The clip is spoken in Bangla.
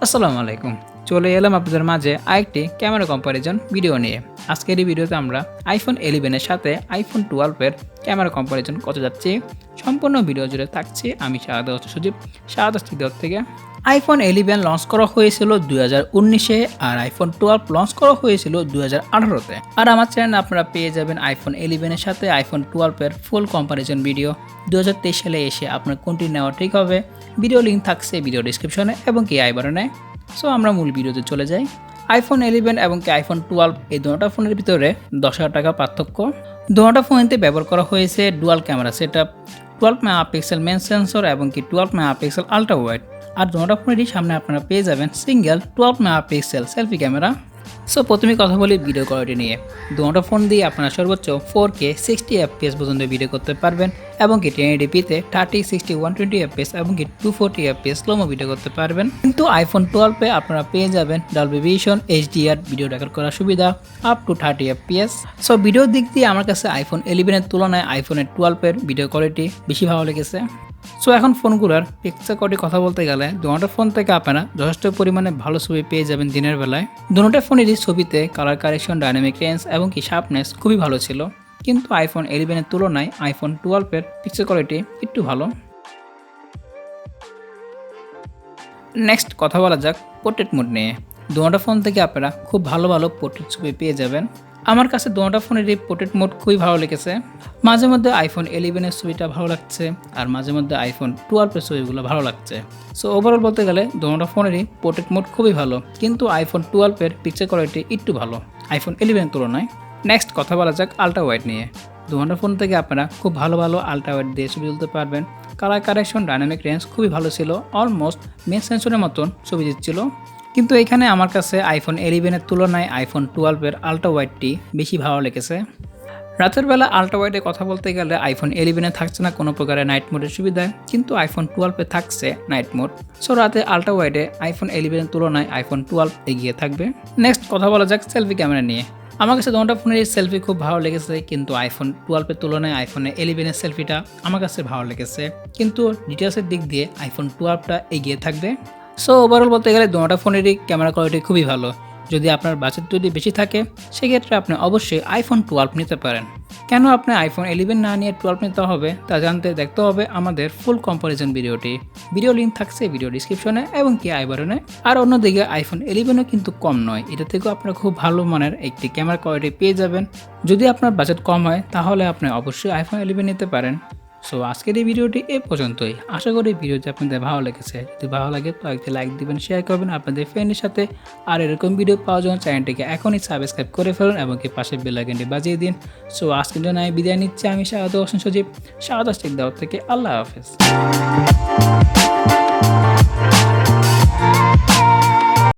আসসালামু আলাইকুম। চলে এলাম আপনাদের মাঝে আরেকটি ক্যামেরা কম্প্যারিজন ভিডিও নিয়ে। আজকের এই ভিডিওতে আমরা iPhone 11 এর সাথে iPhone 12 এর ক্যামেরা কম্প্যারিজন করতে যাচ্ছি। সম্পূর্ণ ভিডিও জুড়ে থাকছি আমি শাহাদাত হোসেন সজীব, শাহাদাত Dayout থেকে। iPhone 11 লঞ্চ করা হয়েছিল 2019-এ আর iPhone 12 লঞ্চ করা হয়েছিল 2018-তে। আর আমার চ্যানেলে আপনারা পেয়ে যাবেন iPhone 11 এর সাথে iPhone 12 এর ফুল কম্প্যারিজন ভিডিও। 2023 সালে এসে আপনার কোনটি নেওয়া ঠিক হবে, ভিডিও লিঙ্ক থাকছে ভিডিও ডেসক্রিপশনে এবং কি আই বাটনে। সো আমরা মূল ভিডিওতে চলে যাই। iPhone 11 এবং কি iPhone 12 এই দুটো ফোনের ভিতরে 10,000 টাকা পার্থক্য। দুটো ফোনেতে ব্যবহার করা হয়েছে dual camera setup, 12 megapixel main sensor এবং কি 12 মেগাপিক্সেল আল্ট্রা ওয়াইড। আর দুটো ফোনেরই সামনে আপনারা পেয়ে যাবেন single 12 megapixel selfie camera. So প্রথমে কথা বলি ভিডিও কোয়ালিটি নিয়ে। দুটো ফোন দিয়ে আপনারা সর্বোচ্চ 4K 60 FPS পর্যন্ত ভিডিও করতে পারবেন এবং কি 1080p-তে 30, 60, 120 FPS এবং কি 240 FPS স্লোমো ভিডিও করতে পারবেন। কিন্তু iPhone 12-এ আপনারা পেয়ে যাবেন Dolby vision HDR video record করার সুবিধা আপ টু 30 FPS। সো ভিডিওর দিক দিয়ে আমার কাছে iPhone 11 এর তুলনায় iPhone 12 এর ভিডিও কোয়ালিটি বেশি ভালো লেগেছে। সো এখন ফোনগুলোর পিকচার কোয়ালিটি কথা বলতে গেলে দুটো ফোন থেকে আপনারা যথেষ্ট পরিমাণে ভালো ছবি পেয়ে যাবেন দিনের বেলায়। দুটো ফোনেরই ছবিতে কালার কারেকশন, ডাইনামিক রেঞ্জ এবং কি শার্পনেস খুবই ভালো ছিল। কিন্তু iPhone 11 এর তুলনায় iPhone 12 এর পিকচার কোয়ালিটি একটু ভালো। নেক্সট কথা বলা যাক পোর্ট্রেট মোড নিয়ে। দুটো ফোন থেকে আপনারা খুব ভালো ভালো পোর্ট্রেট ছবি পেয়ে যাবেন। আমার কাছে দুটো ফোনেরই পোর্ট্রেট মোড খুবই ভালো লেগেছে। মাঝে মধ্যে iPhone 11 এর ছবিটা ভালো লাগছে আর মাঝে মধ্যে iPhone 12 এর ছবিগুলো ভালো লাগছে। সো ওভারঅল বলতে গেলে দুটো ফোনেরই পোর্ট্রেট মোড খুবই ভালো, কিন্তু iPhone 12 এর পিকচার কোয়ালিটি একটু ভালো iPhone 11 এর তুলনায়। নেক্সট কথা বলা যাক আল্ট্রা ওয়াইড নিয়ে। দুটো ফোন থেকে আপনারা খুব ভালো ভালো আল্ট্রা ওয়াইড দিয়ে ছবি তুলতে পারবেন। কালার কারেকশন, ডাইনামিক রেঞ্জ খুবই ভালো ছিল, অলমোস্ট মেন সেন্সরের মতন ছবি দিচ্ছিল। কিন্তু এখানে আমার কাছে iPhone 11 এর তুলনায় iPhone 12 এর আল্ট্রা ওয়াইডটি বেশি ভালো লেগেছে। রাতের বেলা আল্ট্রা ওয়াইডে কথা বলতে গেলে iPhone 11 এ থাকছে না কোনো প্রকারের নাইট মোডের সুবিধা, কিন্তু iPhone 12 এ থাকছে নাইট মোড। সো রাতে আল্ট্রা ওয়াইডে iPhone 11 এর তুলনায় iPhone 12 এগিয়ে থাকবে। নেক্সট কথা বলা যাক সেলফি ক্যামেরা নিয়ে। আমার কাছে দুটো ফোনের সেলফি খুব ভালো লেগেছে, কিন্তু iPhone 12 এর তুলনায় iPhone 11 এর সেলফিটা আমার কাছে ভালো লেগেছে। কিন্তু ডিটেলসের দিক দিয়ে iPhone 12টা এগিয়ে থাকবে। সো ওভারঅল বলতে গেলে দুটো ফোনেরই ক্যামেরা কোয়ালিটি খুবই ভালো। যদি আপনার বাজেট যদি বেশি থাকে সেক্ষেত্রে আপনি অবশ্যই iPhone 12 নিতে পারেন। কেন আপনি iPhone 11 না নিয়ে 12 নিতে হবে তা জানতে দেখতে হবে আমাদের ফুল কম্প্যারিজন ভিডিওটি। ভিডিও লিঙ্ক থাকছে ভিডিও ডিসক্রিপশনে এবং কি আই বাটনে। আর অন্যদিকে iPhone 11ও কিন্তু কম নয়, এটা থেকেও আপনারা খুব ভালো মানের একটি ক্যামেরা কোয়ালিটি পেয়ে যাবেন। যদি আপনার বাজেট কম হয় তাহলে আপনি অবশ্যই iPhone 11 নিতে পারেন। সো আজকের এই ভিডিওটি এ পর্যন্তই। আশা করি ভিডিওটি আপনাদের ভালো লেগেছে। যদি ভালো লাগে তো একটি লাইক দিবেন, শেয়ার করবেন আপনাদের ফ্রেন্ডের সাথে। আর এরকম ভিডিও পাওয়ার জন্য চ্যানেলটিকে এখনই সাবস্ক্রাইব করে ফেলুন এবং কি পাশে বেল আইকনটি বাজিয়ে দিন। সো আজকের জন্য আমি বিদায় নিচ্ছি। আমি শাহাদাত হোসেন সজীব, শাহাদাত Dayout থেকে। আল্লাহ হাফেজ।